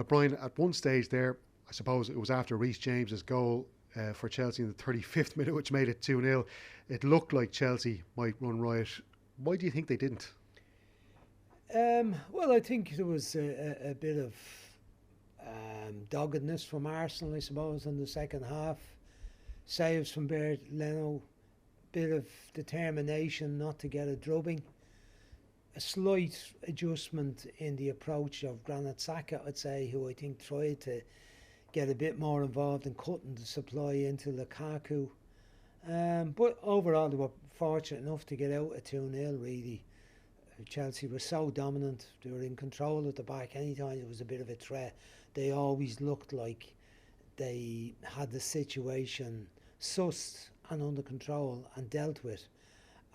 Well, Brian, at one stage there, I suppose it was after Reece James's goal for Chelsea in the 35th minute, which made it 2-0. It looked like Chelsea might run riot. Why do you think they didn't? Well, I think there was a bit of doggedness from Arsenal, I suppose, in the second half. Saves from Bert Leno, bit of determination not to get a drubbing. A slight adjustment in the approach of Granit Xhaka, I'd say, who I think tried to get a bit more involved in cutting the supply into Lukaku. But overall, they were fortunate enough to get out at 2-0, really. Chelsea were so dominant. They were in control at the back. Anytime there was a bit of a threat, they always looked like they had the situation sussed and under control and dealt with.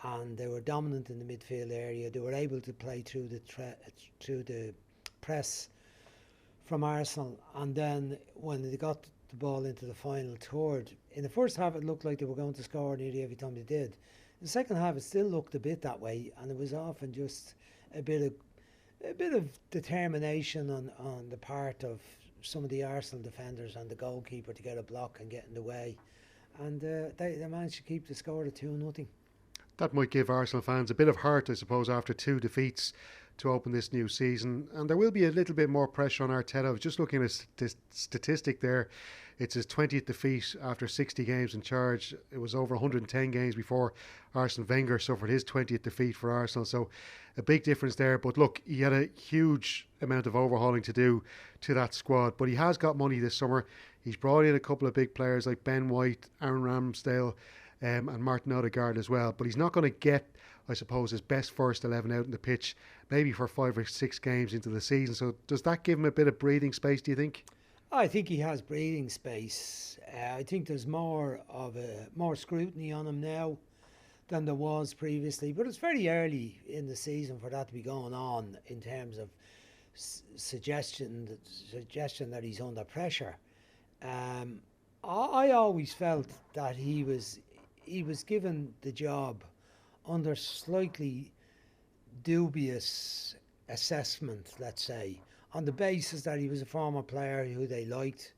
And they were dominant in the midfield area. They were able to play through the press from Arsenal. And then when they got the ball into the final third, in the first half it looked like they were going to score nearly every time they did. In the second half it still looked a bit that way, and it was often just a bit of determination on the part of some of the Arsenal defenders and the goalkeeper to get a block and get in the way. And they managed to keep the score at 2-0. That might give Arsenal fans a bit of heart, I suppose, after 2 defeats to open this new season. And there will be a little bit more pressure on Arteta. I was just looking at a statistic there. It's his 20th defeat after 60 games in charge. It was over 110 games before Arsene Wenger suffered his 20th defeat for Arsenal. So a big difference there. But look, he had a huge amount of overhauling to do to that squad. But he has got money this summer. He's brought in a couple of big players like Ben White, Aaron Ramsdale, and Martin Odegaard as well. But he's not going to get, I suppose, his best first 11 out on the pitch maybe for 5 or 6 games into the season. So does that give him a bit of breathing space, do you think? I think he has breathing space. I think there's more scrutiny on him now than there was previously. But it's very early in the season for that to be going on in terms of suggestion that he's under pressure. I always felt that he was given the job under slightly dubious assessment, let's say, on the basis that he was a former player who they liked,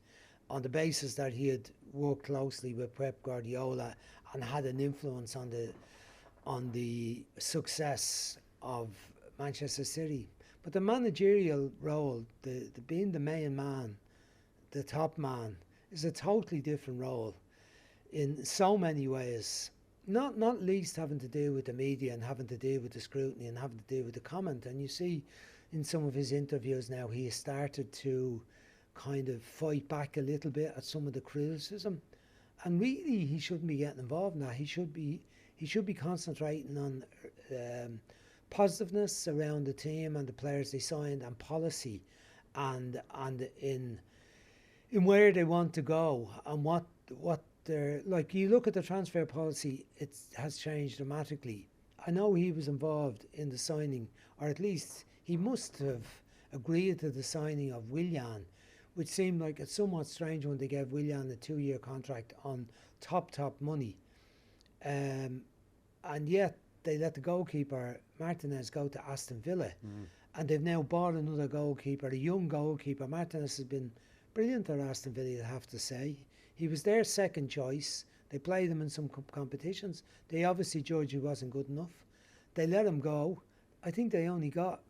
on the basis that he had worked closely with Pep Guardiola and had an influence on the success of Manchester City. But the managerial role, the being the main man, the top man, is a totally different role in so many ways. Not least having to do with the media and having to do with the scrutiny and having to do with the comment. And you see in some of his interviews now, he has started to kind of fight back a little bit at some of the criticism. And really, he shouldn't be getting involved in that. He should be concentrating on positiveness around the team and the players they signed and policy, and in where they want to go and what they're like. You look at the transfer policy; it has changed dramatically. I know he was involved in the signing, or at least he must have agreed to the signing of Willian, which seemed like it's somewhat strange when they gave Willian a 2-year contract on top money. And yet they let the goalkeeper, Martinez, go to Aston Villa. And they've now bought another goalkeeper, a young goalkeeper. Martinez has been brilliant at Aston Villa, I have to say. He was their second choice. They played him in some competitions. They obviously judged he wasn't good enough. They let him go. I think they only got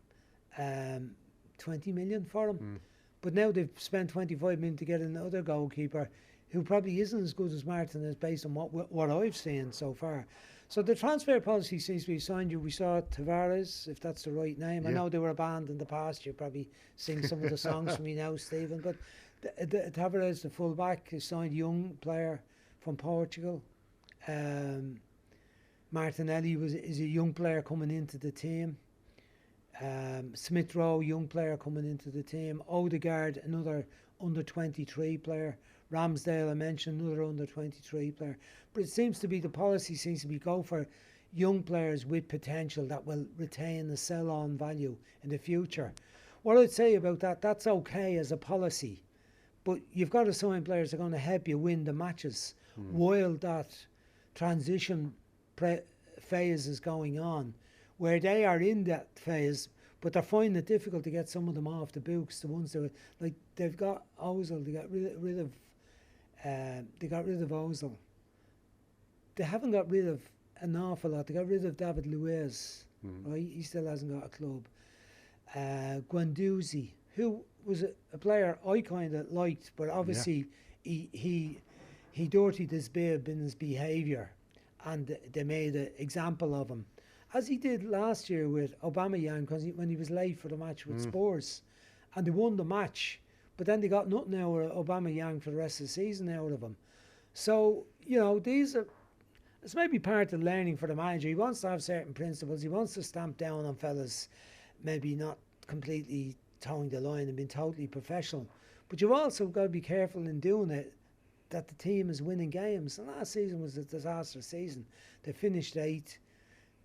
20 million for him. But now they've spent 25 million to get another goalkeeper who probably isn't as good as Martinez based on what I've seen so far. So the transfer policy seems to be signed. We saw Tavares, if that's the right name. Yeah. I know they were a band in the past. You probably sing some of the songs from me now, Stephen. But Tavares, the full-back, is signed, young player from Portugal. Martinelli is a young player coming into the team. Smith Rowe, young player coming into the team. Odegaard, another under-23 player. Ramsdale, I mentioned, another under-23 player. But it seems to be, the policy seems to be go for young players with potential that will retain the sell-on value in the future. What I'd say about that, that's okay as a policy, but you've got to sign players that are going to help you win the matches while that transition phase is going on, where they are in that phase, but they're finding it difficult to get some of them off the books. The ones that like they've got Ozil, they got rid of Ozil. They haven't got rid of an awful lot. They got rid of David Luiz, right? He still hasn't got a club. Guendouzi, who was a player I kind of liked, but obviously he dirtied his bib in his behaviour, and they made an example of him, as he did last year with Aubameyang, because when he was late for the match with Spurs, and they won the match, but then they got nothing out of Aubameyang for the rest of the season out of him. So, you know, it's maybe part of learning for the manager. He wants to have certain principles. He wants to stamp down on fellas maybe not completely towing the line and being totally professional. But you've also got to be careful in doing it that the team is winning games. And last season was a disastrous season. They finished 8th.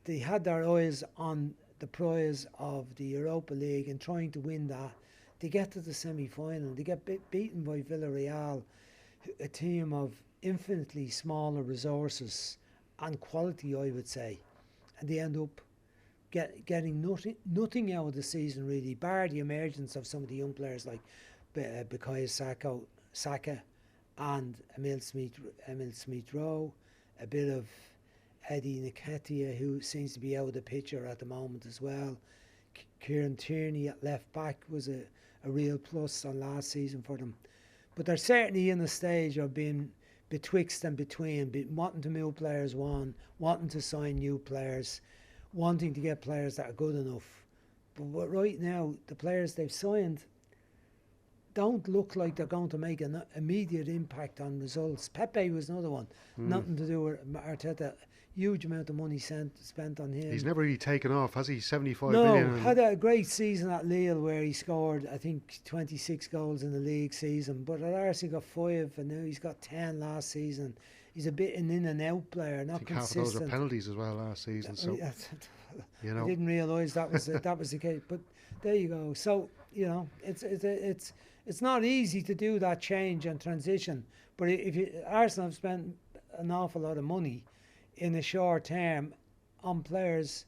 They had their eyes on the prize of the Europa League and trying to win that. They get to the semi-final. They get beaten by Villarreal, a team of infinitely smaller resources and quality, I would say. And they end up getting nothing out of the season, really, bar the emergence of some of the young players like Bukayo Saka and Emil Smith-Rowe, a bit of Eddie Nketiah, who seems to be out of the picture at the moment as well. Kieran Tierney at left back was a real plus on last season for them. But they're certainly in a stage of being betwixt and between, wanting to move players on, wanting to sign new players, wanting to get players that are good enough. But right now, the players they've signed don't look like they're going to make an immediate impact on results. Pepe was another one. Nothing to do with Arteta. Huge amount of money spent on him. He's never really taken off, has he? 75 million. No, had a great season at Lille where he scored, I think, 26 goals in the league season. But at Arsenal he got 5, and now he's got 10 last season. He's a bit an in and out player, not consistent. Half of those were penalties as well last season. So you know, I didn't realise that was that was the case. But there you go. So you know, it's not easy to do that change and transition. But if Arsenal have spent an awful lot of money in the short term on players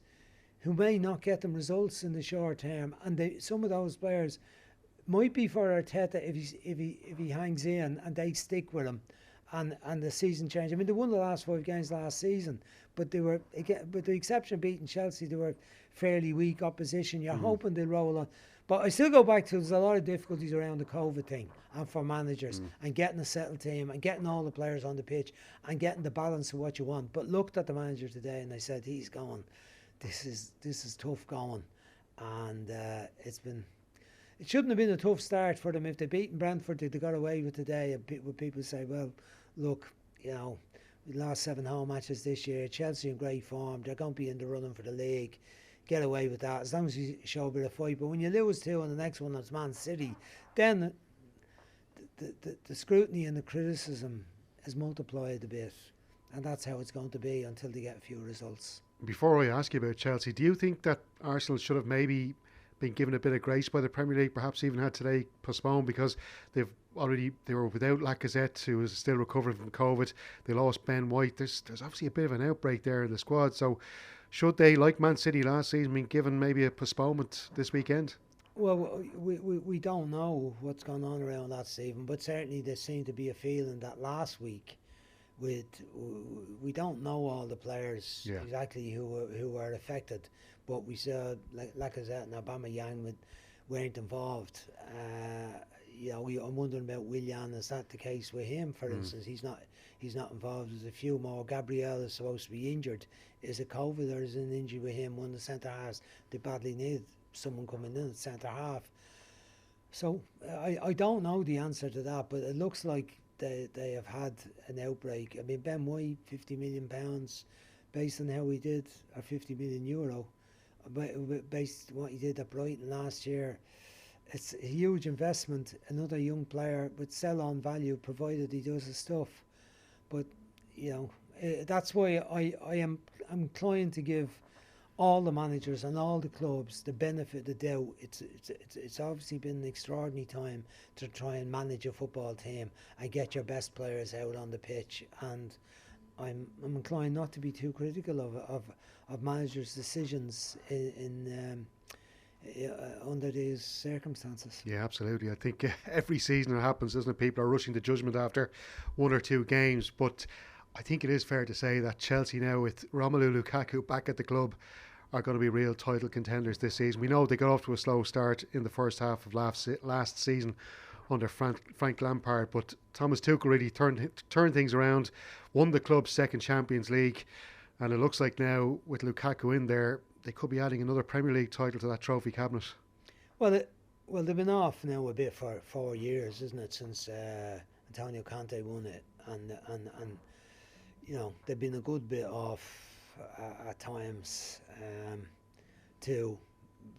who may not get them results in the short term, and some of those players might be for Arteta if he hangs in and they stick with him, and the season change. I mean, they won the last 5 games last season, but they were, again, with the exception of beating Chelsea, they were fairly weak opposition. You're hoping they'll roll on. But I still go back to, there's a lot of difficulties around the COVID thing, and for managers, and getting a settled team, and getting all the players on the pitch, and getting the balance of what you want. But looked at the manager today, and I said, he's going, this is tough going, and it shouldn't have been a tough start for them. If they beaten Brentford, they got away with today, and people say, well, look, you know, we lost 7 home matches this year. Chelsea in great form. They're going to be in the running for the league. Get away with that as long as you show a bit of fight. But when you lose 2 and the next one is Man City, then the scrutiny and the criticism is multiplied a bit, and that's how it's going to be until they get a few results. Before I ask you about Chelsea, do you think that Arsenal should have maybe been given a bit of grace by the Premier League, perhaps even had today postponed, because they were without Lacazette, who is still recovering from COVID. They lost Ben White. There's obviously a bit of an outbreak there in the squad. So should they, like Man City last season, been given maybe a postponement this weekend? Well, we don't know what's going on around that, Stephen, but certainly there seemed to be a feeling that last week we don't know all the players exactly who were affected, but we saw Lacazette and Aubameyang weren't involved. You know, I'm wondering about Willian. Is that the case with him? For instance, he's not involved. There's a few more. Gabriel is supposed to be injured. Is it COVID or is it an injury with him? One of the centre halves, they badly need someone coming in at centre half. So I don't know the answer to that, but it looks like they have had an outbreak. I mean, Ben White, £50 million, based on how he did, or €50 million, based on what he did at Brighton last year. It's a huge investment. Another young player with sell-on value, provided he does his stuff. But you know, that's why I'm inclined to give all the managers and all the clubs the benefit of the doubt. It's obviously been an extraordinary time to try and manage a football team and get your best players out on the pitch. And I'm inclined not to be too critical of managers' decisions in under these circumstances. Yeah, absolutely. I think every season it happens, doesn't it? People are rushing to judgment after 1 or 2 games, but I think it is fair to say that Chelsea now, with Romelu Lukaku back at the club, are going to be real title contenders this season. We know they got off to a slow start in the first half of last season under Frank Lampard, but Thomas Tuchel really turned things around, won the club's second Champions League, and it looks like now with Lukaku in there, they could be adding another Premier League title to that trophy cabinet. Well, they've been off now a bit for 4 years, isn't it, since Antonio Conte won it, and you know, they've been a good bit off at times. Too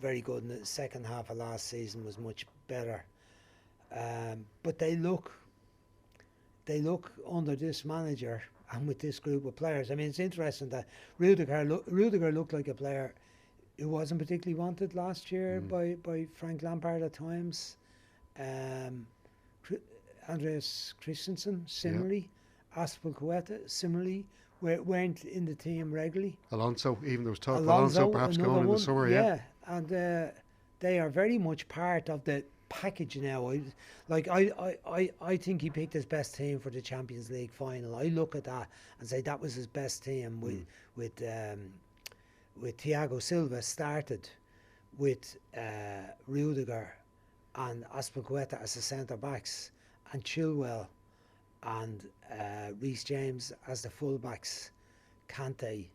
very good in the second half of last season was much better, but they look under this manager and with this group of players. I mean, it's interesting that Rudiger looked like a player who wasn't particularly wanted last year by Frank Lampard at times. Andreas Christensen similarly, Aspilicueta similarly weren't in the team regularly. Alonso, even there was talk of Alonso perhaps going in the summer. Yeah, and they are very much part of the package now. I think he picked his best team for the Champions League final. I look at that and say that was his best team with Thiago Silva started with Rudiger and Aspilicueta as the centre backs, and Chilwell and Reece James as the full backs, Kante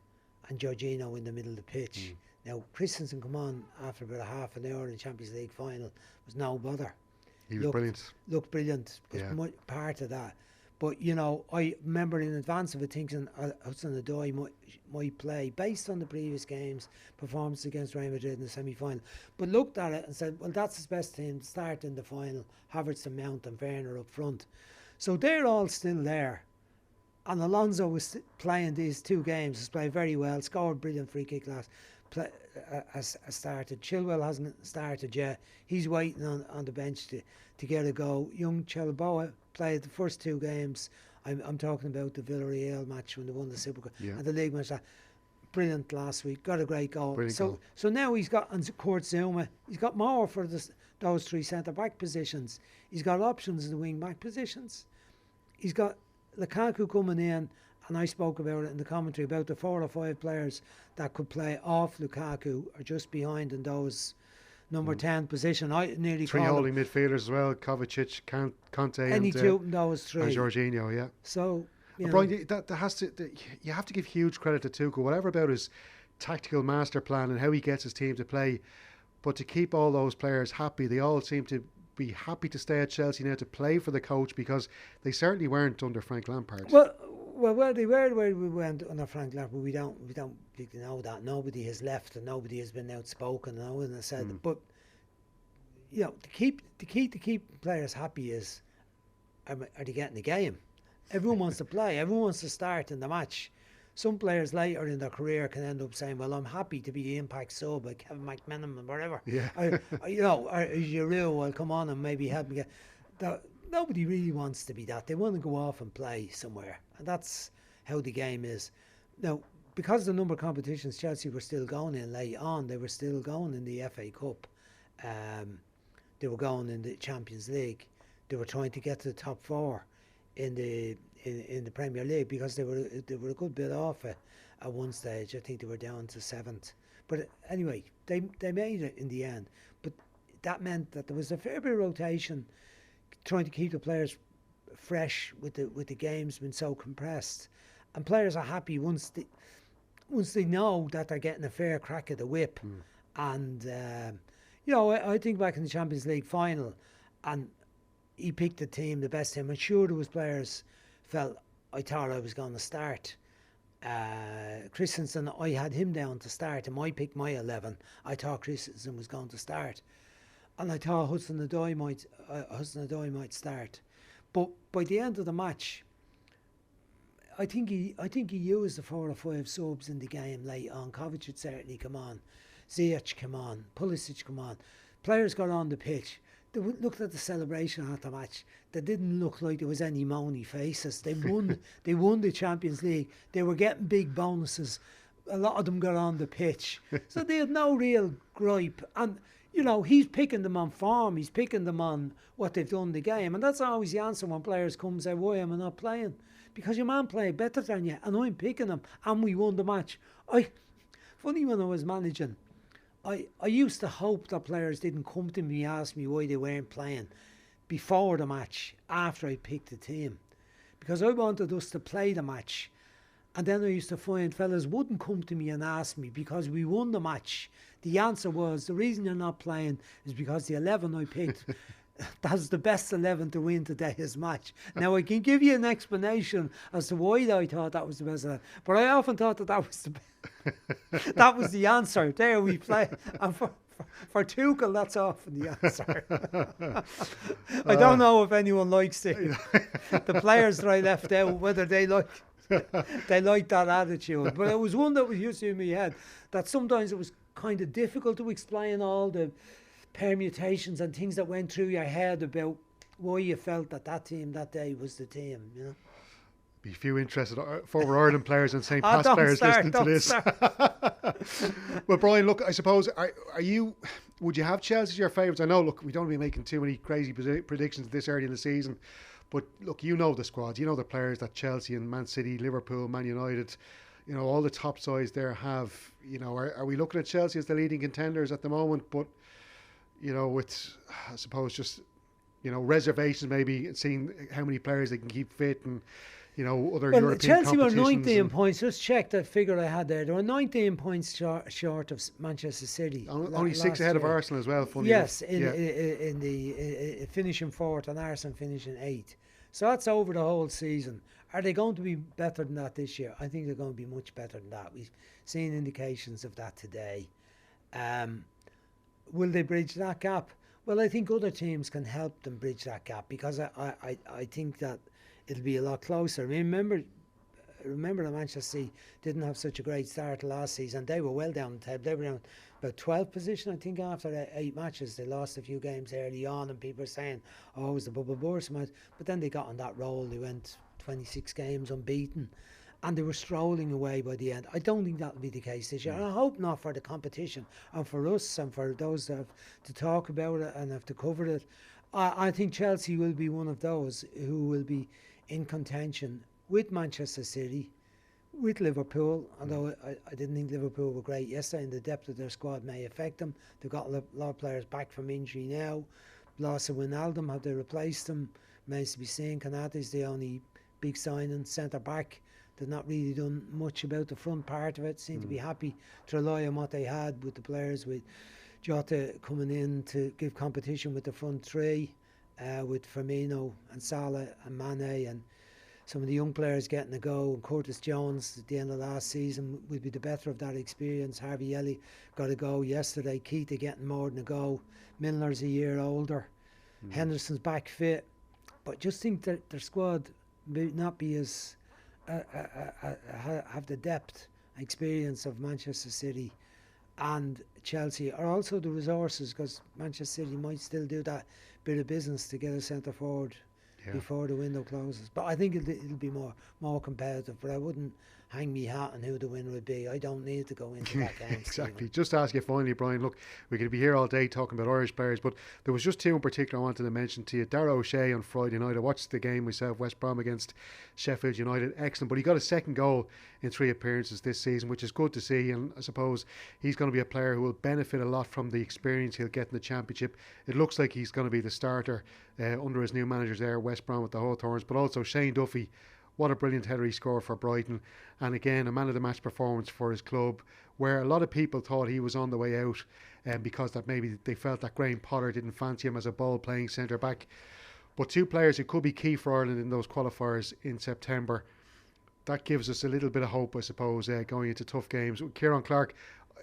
and Jorginho in the middle of the pitch. Now Christensen come on after about half an hour in the Champions League final, was no bother. He was brilliant. Looked brilliant. Was part of that. But you know, I remember in advance of it thinking Hudson-Odoi might play based on the previous games, performance against Real Madrid in the semi-final. But looked at it and said, well, that's his best team to start in the final. Havertz and Mount and Werner up front. So they're all still there. And Alonso was playing these 2 games, has played very well, scored a brilliant free kick has started. Chilwell hasn't started yet. He's waiting on the bench to get a go. Young Chalobah played the first 2 games. I'm talking about the Villarreal match when they won the Super Cup and the league match. Brilliant last week. Got a great goal. So now he's got, and Kurt Zouma, he's got more for those 3 centre back positions. He's got options in the wing back positions. He's got Lukaku coming in, and I spoke about it in the commentary about the 4 or 5 players that could play off Lukaku or just behind in those number 10 position. I nearly 3 holding midfielders as well: Kovacic, Kante, any 2 of those 3, and Jorginho. Yeah. So Brian, you have to give huge credit to Tuchel, whatever about his tactical master plan and how he gets his team to play, but to keep all those players happy. They all seem to be happy to stay at Chelsea now to play for the coach, because they certainly weren't under Frank Lampard. Well, they were where we went under Frank Lampard. We don't know that. Nobody has left and nobody has been outspoken. No one has said that. But you know, the key to keep players happy is, are they getting the game? Everyone wants to play. Everyone wants to start in the match. Some players later in their career can end up saying, well, I'm happy to be the impact sub, like Kevin McMenamin or whatever. Yeah. You know, or Giroud will come on and maybe help me get that. Nobody really wants to be that. They want to go off and play somewhere. And that's how the game is. Now, because the number of competitions Chelsea were still going in late on, they were still going in the FA Cup. They were going in the Champions League. They were trying to get to the top 4 in the Premier League, because they were a good bit off at one stage. I think they were down to 7th. But anyway, they made it in the end. But that meant that there was a fair bit of rotation, trying to keep the players fresh with the games being so compressed. And players are happy once they know that they're getting a fair crack at the whip. And you know, I think back in the Champions League final, and he picked the team, the best team. I'm sure there was players felt, I thought I was going to start. Christensen, I had him down to start, and I picked my 11. I thought Christensen was going to start, and I thought Hudson-Odoi might start. But by the end of the match, I think he used the 4 or 5 subs in the game late on. Kovacic certainly come on, Ziyech come on, Pulisic come on. Players got on the pitch. They looked at the celebration after the match. They didn't look like there was any moany faces. They won. They won the Champions League. They were getting big bonuses. A lot of them got on the pitch, so they had no real gripe. And you know, he's picking them on form. He's picking them on what they've done in the game. And that's always the answer when players come and say, why am I not playing? Because your man played better than you, and I'm picking him, and we won the match. Funny, when I was managing, I used to hope that players didn't come to me and ask me why they weren't playing before the match, after I picked the team. Because I wanted us to play the match. And then I used to find fellas wouldn't come to me and ask me because we won the match. The answer was, the reason you're not playing is because the 11 I picked, that's the best 11 to win today's match. Now, I can give you an explanation as to why I thought that was the best 11, but I often thought that was that was the answer. There we play. And for Tuchel, that's often the answer. I don't know if anyone likes it. The players that I left out, whether they like that attitude. But it was one that was used to in my head, that sometimes it was kind of difficult to explain all the permutations and things that went through your head about why you felt that team that day was the team, you know. Be a few interested former Ireland players and St. Pat's players listening to this. Well, Brian, look, I suppose, would you have Chelsea as your favourites? I know, look, we don't want to be making too many crazy predictions this early in the season, but look, you know the squads, you know the players that Chelsea and Man City, Liverpool, Man United, you know, all the top sides there have. You know, are we looking at Chelsea as the leading contenders at the moment? But, you know, with, I suppose, just, you know, reservations maybe, seeing how many players they can keep fit and, you know, other European Chelsea were competitions. 19 points. Just check the figure I had there. They were 19 points short of Manchester City. Only 6 ahead of Arsenal as well. Funny yes, enough. in the finishing 4th and Arsenal finishing 8th. So that's over the whole season. Are they going to be better than that this year? I think they're going to be much better than that. We've seen indications of that today. Will they bridge that gap? Well, I think other teams can help them bridge that gap, because I think that it'll be a lot closer. Remember that Manchester City didn't have such a great start last season. They were well down the table. They were down about 12th position, I think, after 8 matches. They lost a few games early on, and people were saying, oh, it was the bubble burst match. But then they got on that roll. They went 26 games unbeaten, and they were strolling away by the end. I don't think that'll be the case this year. And I hope not, for the competition and for us and for those that have to talk about it and have to cover it. I think Chelsea will be one of those who will be in contention with Manchester City, with Liverpool, although I didn't think Liverpool were great yesterday, and the depth of their squad may affect them. They've got a lot of players back from injury now. Loss of Wijnaldum, have they replaced them? Remains to be seen. Konate's the only big signing. Centre back, they've not really done much about the front part of it. Seem to be happy to rely on what they had with the players, with Jota coming in to give competition with the front three, with Firmino and Salah and Mane, and some of the young players getting a go. And Curtis Jones at the end of last season will be the better of that experience. Harvey Elliott got a go yesterday. Keita getting more than a go. Milner's a year older. Henderson's back fit. But just think that their squad may not be as have the depth and experience of Manchester City and Chelsea, or also the resources, because Manchester City might still do that bit of business to get a centre forward before the window closes. But I think it'll be more competitive. But I wouldn't hang me hat on who the winner would be. I don't need to go into that game. Exactly. Stephen. Just to ask you finally, Brian, look, we're going to be here all day talking about Irish players, but there was just 2 in particular I wanted to mention to you. Daragh O'Shea on Friday night, I watched the game myself, West Brom against Sheffield United, excellent, but he got a second goal in 3 appearances this season, which is good to see, and I suppose he's going to be a player who will benefit a lot from the experience he'll get in the Championship. It looks like he's going to be the starter under his new managers there, West Brom with the Hawthorns, but also Shane Duffy. What a brilliant header he scored for Brighton, and again a man of the match performance for his club, where a lot of people thought he was on the way out, because that maybe they felt that Graham Potter didn't fancy him as a ball playing centre back. But 2 players who could be key for Ireland in those qualifiers in September, that gives us a little bit of hope, I suppose, going into tough games. Kieran Clark,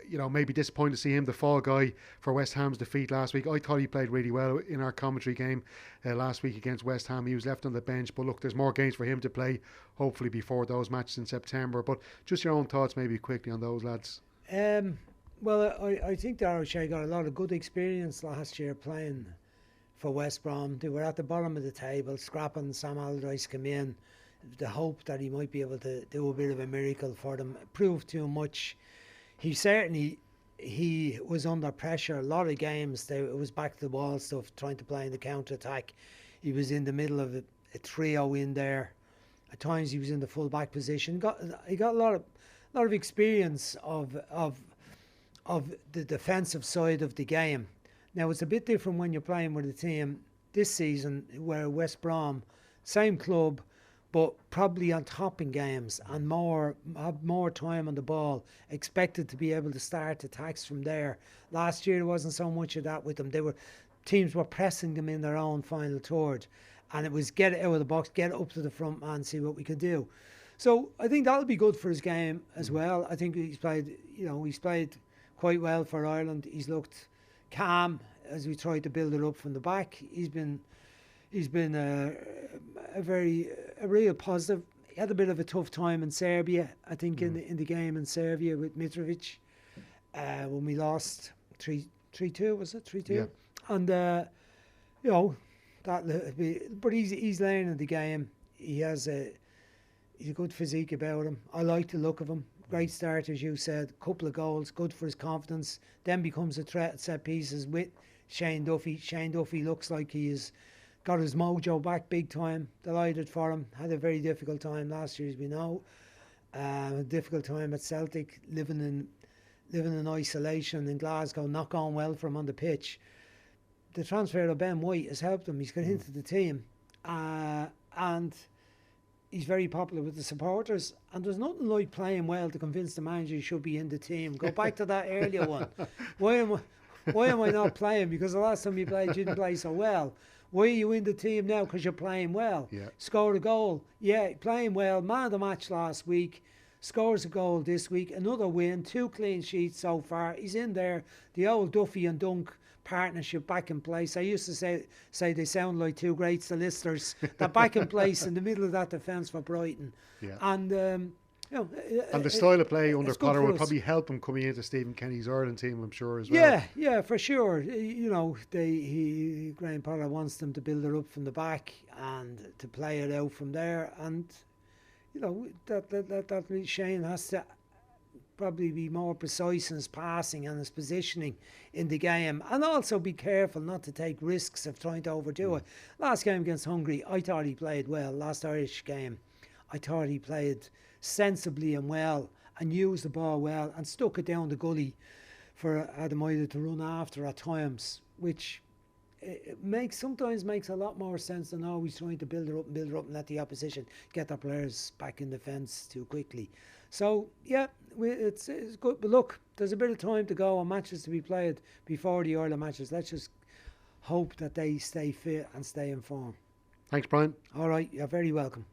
you know, maybe disappointed to see him the fall guy for West Ham's defeat last week. I thought he played really well in our commentary game last week against West Ham. He was left on the bench, but look, there's more games for him to play, hopefully before those matches in September. But just your own thoughts maybe quickly on those lads. Well, I think Daragh O'Shea got a lot of good experience last year playing for West Brom. They were at the bottom of the table, scrapping. Sam Allardyce came in, the hope that he might be able to do a bit of a miracle for them. It proved too much. He certainly he was under pressure. A lot of games, it was back to the wall stuff, trying to play in the counter-attack. He was in the middle of a trio in there. At times he was in the full-back position. He got a lot of experience of the defensive side of the game. Now, it's a bit different when you're playing with a team this season where West Brom, same club, but probably on top in games and have more time on the ball, expected to be able to start attacks from there. Last year there wasn't so much of that with them. Teams were pressing them in their own final third, and it was get it out of the box, get it up to the front man, see what we could do. So I think that'll be good for his game as well. I think he's played quite well for Ireland. He's looked calm as we tried to build it up from the back. He's been a real positive. He had a bit of a tough time in Serbia, I think, in the game in Serbia with Mitrovic when we lost 3-2, was it 3-2? Yeah. And but he's learning the game. He's a good physique about him. I like the look of him. Great start, as you said. Couple of goals, good for his confidence. Then becomes a threat at set pieces with Shane Duffy. Shane Duffy looks like he has got his mojo back big time. Delighted for him. Had a very difficult time last year, as we know. A difficult time at Celtic, living in isolation in Glasgow, not going well for him on the pitch. The transfer of Ben White has helped him. He's got into the team, and he's very popular with the supporters. And there's nothing like playing well to convince the manager he should be in the team. Go back to that earlier one. Why am I not playing? Because the last time you played, you didn't play so well. Why are you in the team now? Because you're playing well. Yeah. Scored a goal. Yeah, playing well. Man of the match last week. Scores a goal this week. Another win. 2 clean sheets so far. He's in there. The old Duffy and Dunk partnership back in place. I used to say they sound like two great solicitors. They're back in place in the middle of that defence for Brighton. Yeah. And and the style of play under Potter will probably help him coming into Stephen Kenny's Ireland team, I'm sure, as well. Yeah, for sure. Graham Potter wants them to build it up from the back and to play it out from there. And that Shane has to probably be more precise in his passing and his positioning in the game, and also be careful not to take risks of trying to overdo it. Last game against Hungary, I thought he played well. Last Irish game, I thought he played sensibly and well and used the ball well and stuck it down the gully for Adam Ida to run after at times, which sometimes makes a lot more sense than always trying to build it up and let the opposition get their players back in the fence too quickly. So yeah, it's good. But look, there's a bit of time to go and matches to be played before the Ireland matches. Let's just hope that they stay fit and stay in form. Thanks, Brian. All right, you're very welcome.